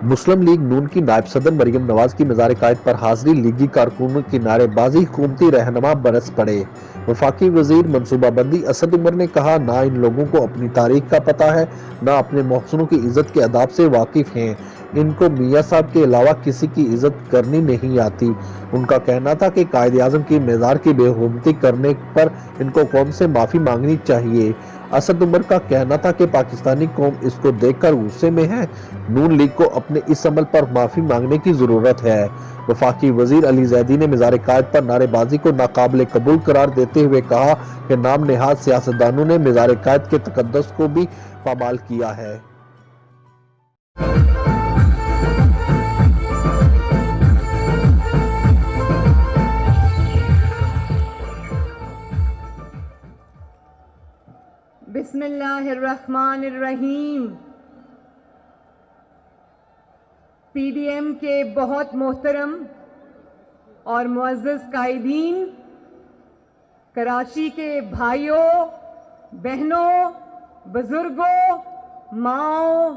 مسلم league نون کی نائب صدر مریم نواز کی مزار قائد پر حاضری، لیگی کارکنوں کی نعرے بازی، حکومتی رہنما برس پڑے۔ وفاقی وزیر منصوبہ بندی اسد عمر نے کہا، نہ ان لوگوں کو اپنی تاریخ کا پتہ ہے، نہ اپنے محسنوں کی عزت کے آداب سے واقف ہیں، ان کو میاں صاحب کے علاوہ کسی کی عزت کرنی نہیں آتی۔ ان کا کہنا تھا کہ قائد اعظم کی مزار کی بے حرمتی کرنے پر ان کو قوم سے معافی مانگنی چاہیے۔ اسد عمر کا کہنا تھا کہ پاکستانی قوم اس کو دیکھ کر غصے میں ہے، نون لیگ کو اپنے اس عمل پر معافی مانگنے کی ضرورت ہے۔ وفاقی وزیر علی زیدی نے مزار قائد پر نعرے بازی کو ناقابل قبول قرار دیتے ہوئے کہا کہ نام نہاد سیاستدانوں نے مزار قائد کے تقدس کو بھی پامال کیا ہے۔ بسم اللہ الرحمن الرحیم۔ پی ڈی ایم کے بہت محترم اور معزز قائدین، کراچی کے بھائیوں، بہنوں، بزرگوں، ماؤں،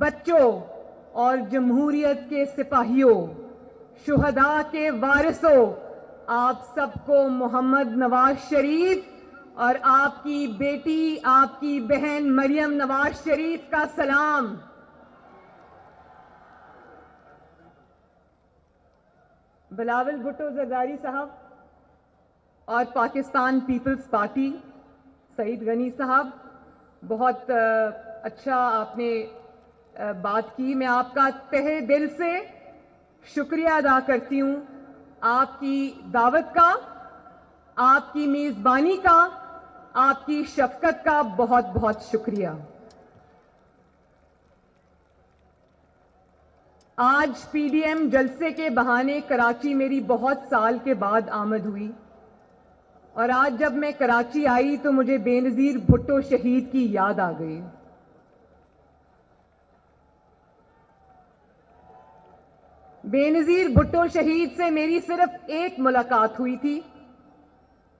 بچوں اور جمہوریت کے سپاہیوں، شہداء کے وارثوں، آپ سب کو محمد نواز شریف اور آپ کی بیٹی، آپ کی بہن مریم نواز شریف کا سلام۔ بلاول بھٹو زرداری صاحب اور پاکستان پیپلز پارٹی سعید غنی صاحب، بہت اچھا آپ نے بات کی۔ میں آپ کا تہہ دل سے شکریہ ادا کرتی ہوں، آپ کی دعوت کا، آپ کی میزبانی کا، آپ کی شفقت کا بہت بہت شکریہ۔ آج پی ڈی ایم جلسے کے بہانے کراچی میری بہت سال کے بعد آمد ہوئی، اور آج جب میں کراچی آئی تو مجھے بے نظیر بھٹو شہید کی یاد آ گئی۔ بے نظیر بھٹو شہید سے میری صرف ایک ملاقات ہوئی تھی،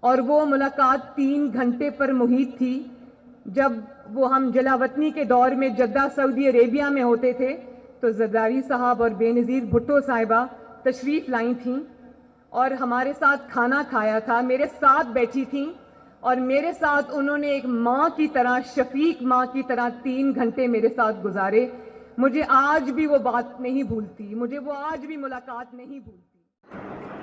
اور وہ ملاقات 3 گھنٹے پر محیط تھی، جب وہ ہم جلا وطنی کے دور میں جدہ سعودی عربیہ میں ہوتے تھے تو زرداری صاحب اور بے نظیر بھٹو صاحبہ تشریف لائی تھیں اور ہمارے ساتھ کھانا کھایا تھا، میرے ساتھ بیٹھی تھیں، اور میرے ساتھ انہوں نے ایک ماں کی طرح، شفیق ماں کی طرح 3 گھنٹے میرے ساتھ گزارے۔ مجھے آج بھی وہ بات نہیں بھولتی، مجھے وہ آج بھی ملاقات نہیں بھولتی۔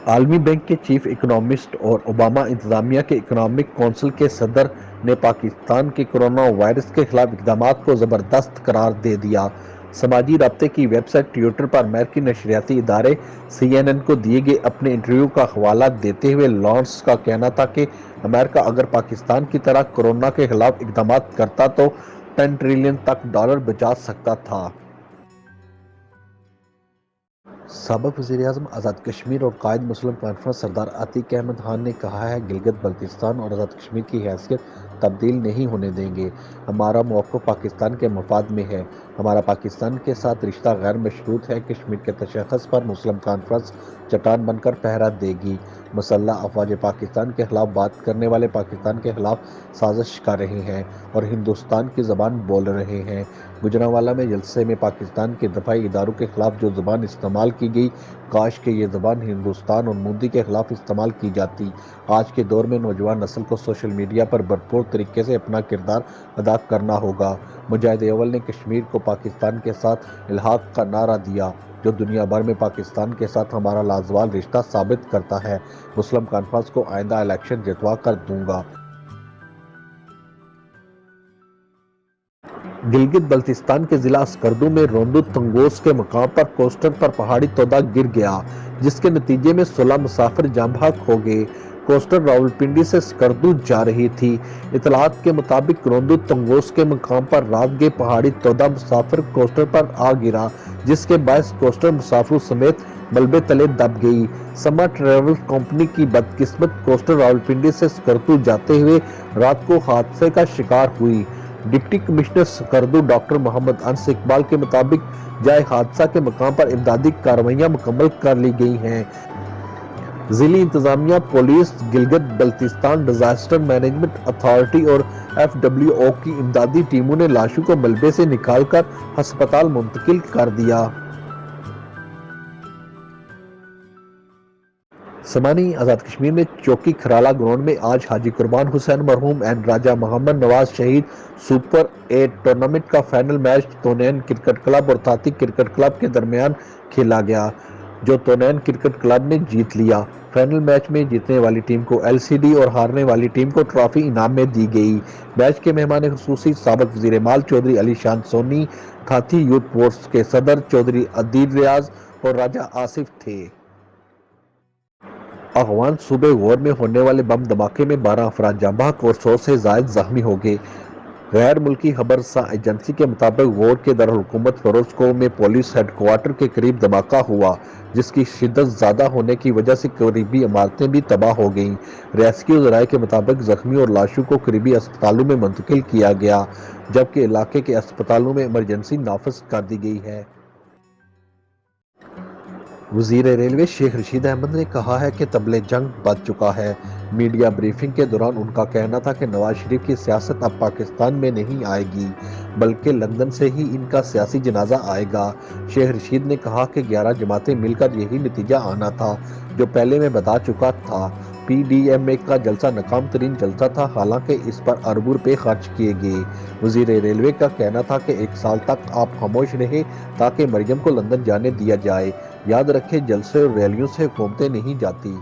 عالمی بینک کے چیف اکنامسٹ اور اوباما انتظامیہ کے اکنامک کونسل کے صدر نے پاکستان کے کرونا وائرس کے خلاف اقدامات کو زبردست قرار دے دیا۔ سماجی رابطے کی ویب سائٹ ٹویٹر پر امریکی نشریاتی ادارے CNN کو دیے گئے اپنے انٹرویو کا حوالہ دیتے ہوئے لارنس کا کہنا تھا کہ امریکہ اگر پاکستان کی طرح کورونا کے خلاف اقدامات کرتا تو $10 ٹریلین تک بچا سکتا تھا۔ سابق وزیر اعظم آزاد کشمیر اور قائد مسلم کانفرنس سردار عتیق احمد خان نے کہا ہے، گلگت بلتستان اور آزاد کشمیر کی حیثیت تبدیل نہیں ہونے دیں گے۔ ہمارا موقف پاکستان کے مفاد میں ہے، ہمارا پاکستان کے ساتھ رشتہ غیر مشروط ہے۔ کشمیر کے تشخص پر مسلم کانفرنس چٹان بن کر پہرا دے گی۔ مسلح افواج پاکستان کے خلاف بات کرنے والے پاکستان کے خلاف سازش کر رہے ہیں اور ہندوستان کی زبان بول رہے ہیں۔ گجرانوالہ میں جلسے میں پاکستان کے دفاعی اداروں کے خلاف جو زبان استعمال کی گئی، کاش کہ یہ زبان ہندوستان اور مودی کے خلاف استعمال کی جاتی۔ آج کے دور میں نوجوان نسل کو سوشل میڈیا پر بھرپور طریقے سے اپنا کردار ادا کرنا ہوگا۔ مجاہد اول نے کشمیر کو پاکستان کے ساتھ الحاق کا نعرہ دیا، جو دنیا بھر میں پاکستان کے ساتھ ہمارا لازوال رشتہ ثابت کرتا ہے۔ مسلم کانفرنس کو آئندہ الیکشن جتوا کر دوں گا۔ گلگت بلتستان کے ضلع اسکردو میں روندو تنگوس کے مقام پر کوسٹر پر پہاڑی تودہ گر گیا، جس کے نتیجے میں 16 مسافر جاں بحق ہو گئے۔ کوسٹر راولپنڈی سے اسکردو جا رہی تھی۔ اطلاعات کے مطابق روندو تنگوس کے مقام پر رات گئے پہاڑی تودہ مسافر کوسٹر پر آ گرا، جس کے باعث کوسٹر مسافروں سمیت ملبے تلے دب گئی۔ سما ٹریول کمپنی کی بدقسمت کوسٹر راولپنڈی سے اسکردو جاتے ہوئے رات کو حادثے کا شکار ہوئی۔ ڈپٹی کمشنر اسکردو ڈاکٹر محمد انس اقبال کے مطابق جائے حادثہ کے مقام پر امدادی کارروائیاں مکمل کر لی گئی ہیں۔ ضلعی انتظامیہ، police, Gilgit Baltistan disaster management authority اور FWO کی امدادی ٹیموں نے لاشوں کو ملبے سے نکال کر ہسپتال منتقل کر دیا۔ سمانی آزاد کشمیر میں چوکی کھرالہ گراؤنڈ میں آج حاجی قربان حسین مرحوم اینڈ راجہ محمد نواز شہید سپر 8 ٹورنامنٹ کا فائنل میچ تونین کرکٹ کلب اور تاتی کرکٹ کلب کے درمیان کھیلا گیا، جو تونین کرکٹ کلب نے جیت لیا۔ فائنل میچ میں جیتنے والی ٹیم کو LCD اور ہارنے والی ٹیم کو ٹرافی انعام میں دی گئی۔ میچ کے مہمان خصوصی سابق وزیر مال چودھری علی شان سونی، تھاتی یوتھ فورس کے صدر چودھری عدیل ریاض اور راجہ آصف تھے۔ افغان صوبے غور میں ہونے والے بم دھماکے میں 12 افراد جاں بحق اور 100 سے زائد زخمی ہو گئے۔ غیر ملکی خبر رساں ایجنسی کے مطابق غور کے دارالحکومت فیروزکوہ میں پولیس ہیڈ کوارٹر کے قریب دھماکہ ہوا، جس کی شدت زیادہ ہونے کی وجہ سے قریبی عمارتیں بھی تباہ ہو گئیں۔ ریسکیو ذرائع کے مطابق زخمیوں اور لاشوں کو قریبی اسپتالوں میں منتقل کیا گیا، جبکہ علاقے کے اسپتالوں میں ایمرجنسی نافذ کر دی گئی ہے۔ وزیر ریلوے شیخ رشید احمد نے کہا ہے کہ طبلِ جنگ بج چکا ہے۔ میڈیا بریفنگ کے دوران ان کا کہنا تھا کہ نواز شریف کی سیاست اب پاکستان میں نہیں آئے گی، بلکہ لندن سے ہی ان کا سیاسی جنازہ آئے گا۔ شیخ رشید نے کہا کہ 11 جماعتیں مل کر یہی نتیجہ آنا تھا جو پہلے میں بتا چکا تھا۔ PDMA کا جلسہ ناکام ترین جلسہ تھا، حالانکہ اس پر اربوں روپے خرچ کیے گئے۔ وزیر ریلوے کا کہنا تھا کہ 1 سال تک آپ خاموش رہے تاکہ مریم کو لندن جانے دیا جائے۔ یاد رکھیں، جلسے اور ریلیوں سے حکومتیں نہیں جاتی۔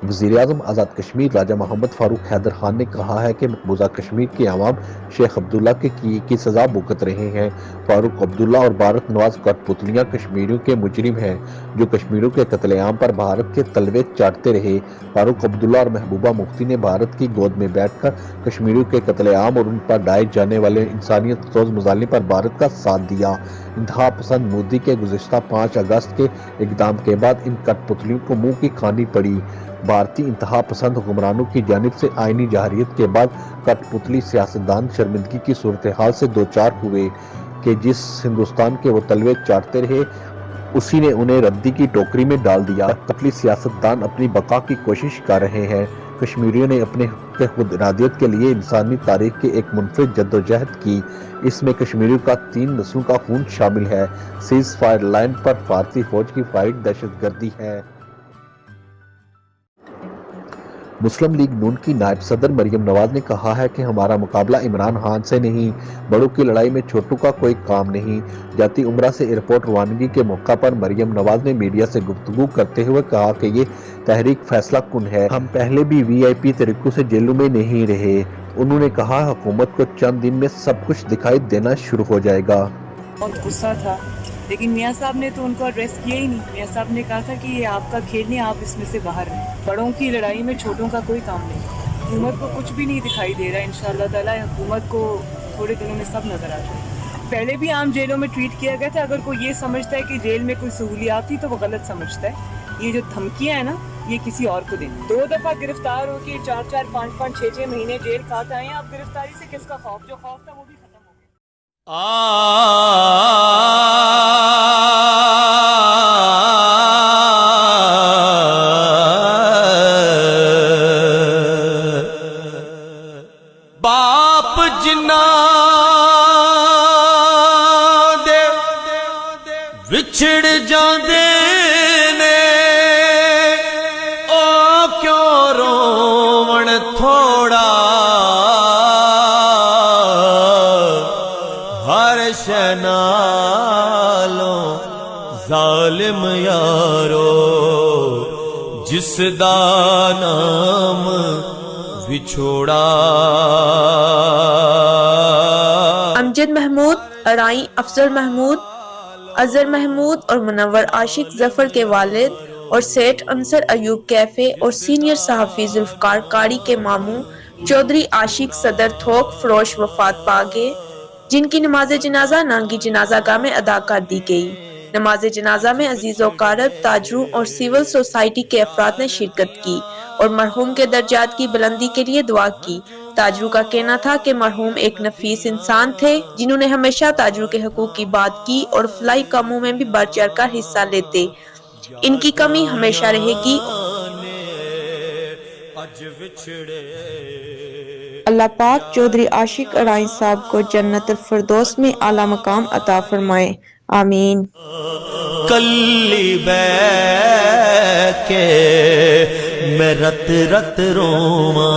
وزیراعظم آزاد کشمیر راجہ محمد فاروق حیدر خان نے کہا ہے کہ مقبوضہ کشمیر کے عوام شیخ عبداللہ کے کیے کی سزا بھگت رہے ہیں۔ فاروق عبداللہ اور بھارت نواز کٹ پتلیاں کشمیریوں کے مجرم ہیں جو کشمیریوں کے قتل عام پر بھارت کے تلوے چاٹتے رہے۔ فاروق عبداللہ اور محبوبہ مفتی نے بھارت کی گود میں بیٹھ کر کشمیریوں کے قتل عام اور ان پر ڈھائے جانے والے انسانیت سوز مظالم پر بھارت کا ساتھ دیا۔ انتہا پسند مودی کے گزشتہ 5 اگست کے اقدام کے بعد ان کٹ پتلیوں کو منہ کی کھانی پڑی۔ بھارتی انتہا پسند حکمرانوں کی جانب سے آئینی جارحیت کے بعد کٹ پتلی سیاستدان شرمندگی کی صورتحال سے دوچار ہوئے کہ جس ہندوستان کے وہ تلوے چاٹتے رہے، اسی نے انہیں ردی کی ٹوکری میں ڈال دیا۔ کٹ پتلی سیاستدان اپنی بقا کی کوشش کر رہے ہیں۔ کشمیریوں نے اپنے حق خود ارادیت کے لیے انسانی تاریخ کی ایک منفرد جدوجہد کی۔ اس میں کشمیریوں کا 3 نسلوں کا خون شامل ہے۔ سیز فائر لائن پر بھارتی فوج کی فائرنگ دہشت گردی ہے۔ مسلم لیگ نون کی نائب صدر مریم نواز نے کہا ہے کہ ہمارا مقابلہ عمران خان سے نہیں، بڑوں کی لڑائی میں چھوٹوں کا کوئی کام نہیں۔ جاتی عمرہ سے ایئرپورٹ روانگی کے موقع پر مریم نواز نے میڈیا سے گفتگو کرتے ہوئے کہا کہ یہ تحریک فیصلہ کن ہے۔ ہم پہلے بھی VIP طریقوں سے جیلوں میں نہیں رہے۔ انہوں نے کہا حکومت کو چند دن میں سب کچھ دکھائی دینا شروع ہو جائے گا۔ بہت غصہ تھا، لیکن میاں صاحب نے تو ان کو ایڈریس کیا ہی نہیں۔ میاں صاحب نے کہا تھا کہ یہ آپ کا کھیل نہیں، آپ اس میں سے باہر ہیں۔ بڑوں کی لڑائی میں چھوٹوں کا کوئی کام نہیں۔ حکومت کو کچھ بھی نہیں دکھائی دے رہا ہے۔ انشاءاللہ تعالیٰ حکومت کو تھوڑے دنوں میں سب نظر آ جائے۔ پہلے بھی عام جیلوں میں ٹویٹ کیا گیا تھا، اگر کوئی یہ سمجھتا ہے کہ جیل میں کوئی سہولیات تھی تو وہ غلط سمجھتا ہے۔ یہ جو دھمکیاں ہیں نا، یہ کسی اور کو دیں۔ 2 دفعہ گرفتار ہو کے 4-4, 5-5, 6-6 مہینے جیل کھاتے آئے ہیں۔ اب گرفتاری سے کس کا خوف؟ جو خوف تھا وہ بھی ختم ہو گیا۔ باپ جنا دے وچھڑ جاندے نے، او کیوں روون تھوڑا، ہر شے نالوں ظالم یارو، جس دا نام وچھوڑا۔ امجد محمود، ارائیں افضل محمود، اظہر محمود اور منور عاشق ظفر کے والد اور سیٹھ انصر ایوب کیفے اور سینئر صحافی ذوالفقار قاری کے ماموں چودھری عاشق صدر تھوک فروش وفات پا گئے، جن کی نماز جنازہ نانگی جنازہ گاہ میں ادا کر دی گئی۔ نماز جنازہ میں عزیز و اقارب، تاجروں اور سول سوسائٹی کے افراد نے شرکت کی اور مرحوم کے درجات کی بلندی کے لیے دعا کی۔ تاجروں کا کہنا تھا کہ مرحوم ایک نفیس انسان تھے جنہوں نے ہمیشہ تاجروں کے حقوق کی بات کی اور فلاحی کاموں میں بھی بڑھ چڑھ کر حصہ لیتے۔ ان کی کمی ہمیشہ رہے گی۔ اللہ پاک چودھری عاشق ارائیں صاحب کو جنت الفردوس میں اعلیٰ مقام عطا فرمائے، آمین۔ کلی بیٹھ کے میں رت رت روواں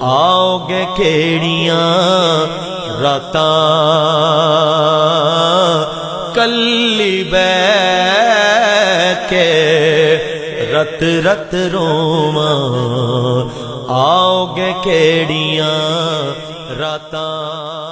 آؤ گے کیڑیاں راتاں کلی بیٹھ کے رت رت روواں آؤ گے کیڑیاں راتاں